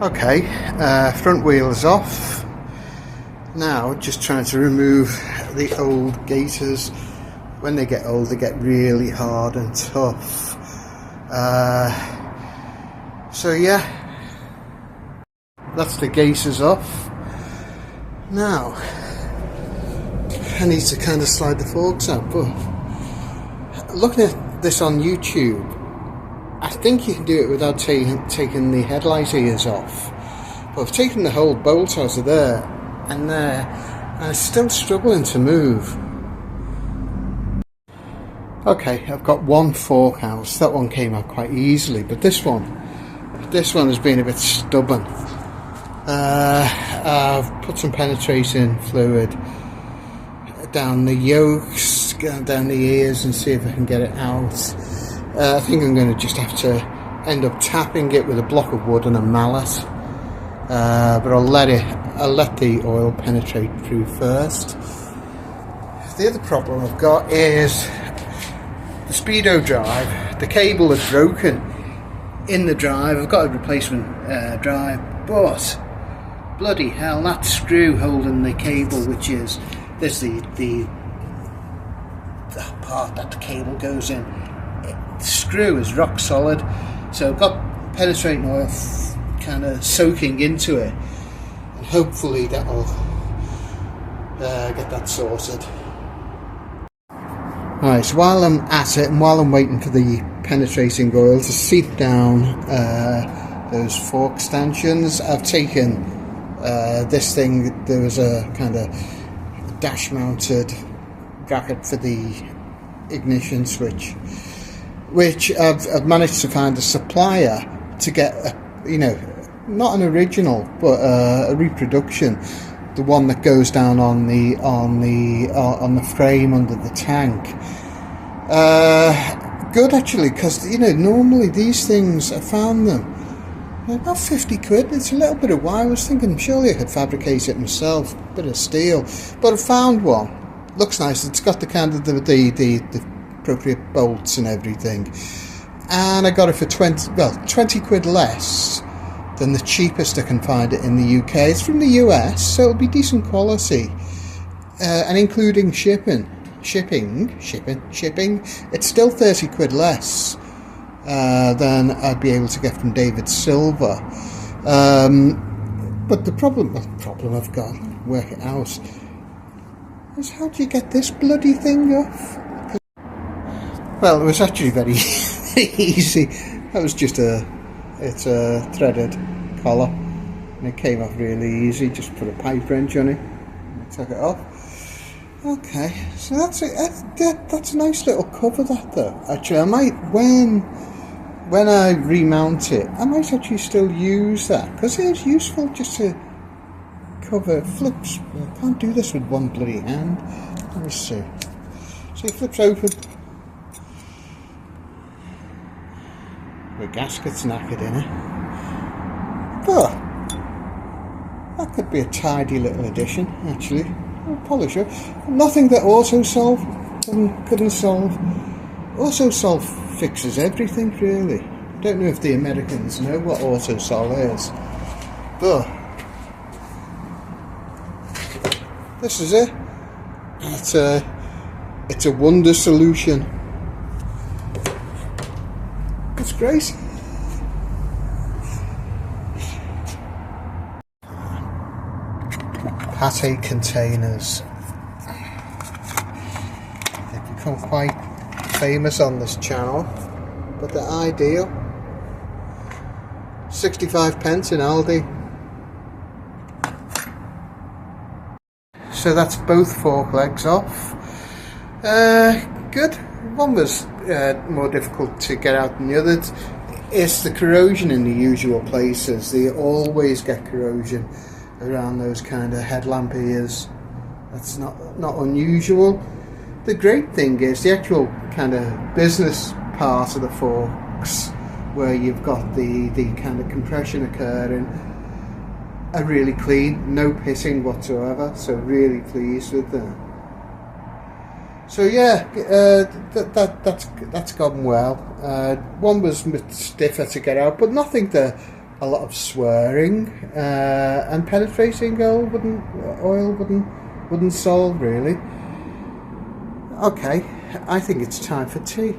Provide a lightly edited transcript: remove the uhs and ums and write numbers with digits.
Okay, front wheel is off. Now just trying to remove the old gaiters. When they get old, they get really hard and tough. So yeah, that's the gaiters off. Now I need to kind of slide the forks out, but looking at this on YouTube, I think you can do it without taking the headlight ears off. But I've taken the whole bolt out of there and there, and it's still struggling to move. Okay, I've got one fork out. That one came out quite easily, but this one has been a bit stubborn. I've put some penetrating fluid down the yokes, down the ears, and see if I can get it out. I think I'm going to just have to end up tapping it with a block of wood and a mallet, but I'll let the oil penetrate through first. The other problem I've got is the speedo drive. The cable is broken in the drive. I've got a replacement drive, but bloody hell, that screw holding the cable, which is there's the part that the cable goes in. The screw is rock solid, so I've got penetrating oil kind of soaking into it, and hopefully that'll get that sorted. Alright, so while I'm at it and while I'm waiting for the penetrating oil to seep down those fork stanchions, I've taken this thing. There was a kind of dash mounted bracket for the ignition switch, which I've managed to find a supplier to get not an original but a reproduction, the one that goes down on the frame under the tank. Good actually, because normally these things, I found them about 50 quid. It's a little bit of wire. I was thinking surely I could fabricate it myself, bit of steel, but I found one. Looks nice. It's got the kind of the appropriate bolts and everything, and I got it for 20 quid less than the cheapest I can find it in the UK. It's from the US, so it'll be decent quality, and including shipping, it's still 30 quid less than I'd be able to get from David Silver. But the problem I've got, work it out, is how do you get this bloody thing off? Well, it was actually very easy. That was just it's a threaded collar, and it came off really easy. Just put a pipe wrench on it and took it off. Okay, so that's it. That's a nice little cover, that though. Actually, I might, when I remount it, I might actually still use that, because it is useful just to cover flips. I can't do this with one bloody hand. Let me see. So it flips open. The gasket's knackered in it, but that could be a tidy little addition actually. I'll polish it. Nothing that AutoSolve couldn't solve. AutoSolve fixes everything really. Don't know if the Americans know what AutoSolve is, but this is it. It's a wonder solution. It's great. Pate containers. They've become quite famous on this channel, but they're ideal. 65p in Aldi. So that's both fork legs off. Good. One was more difficult to get out than the other. It's the corrosion in the usual places. They always get corrosion around those kind of headlamp ears. That's not unusual. The great thing is the actual kind of business part of the forks, where you've got the kind of compression occurring, are really clean, no pitting whatsoever, so really pleased with them. So yeah, that's gone well. One was a bit stiffer to get out, but nothing to a lot of swearing, and penetrating oil wouldn't solve really. Okay, I think it's time for tea.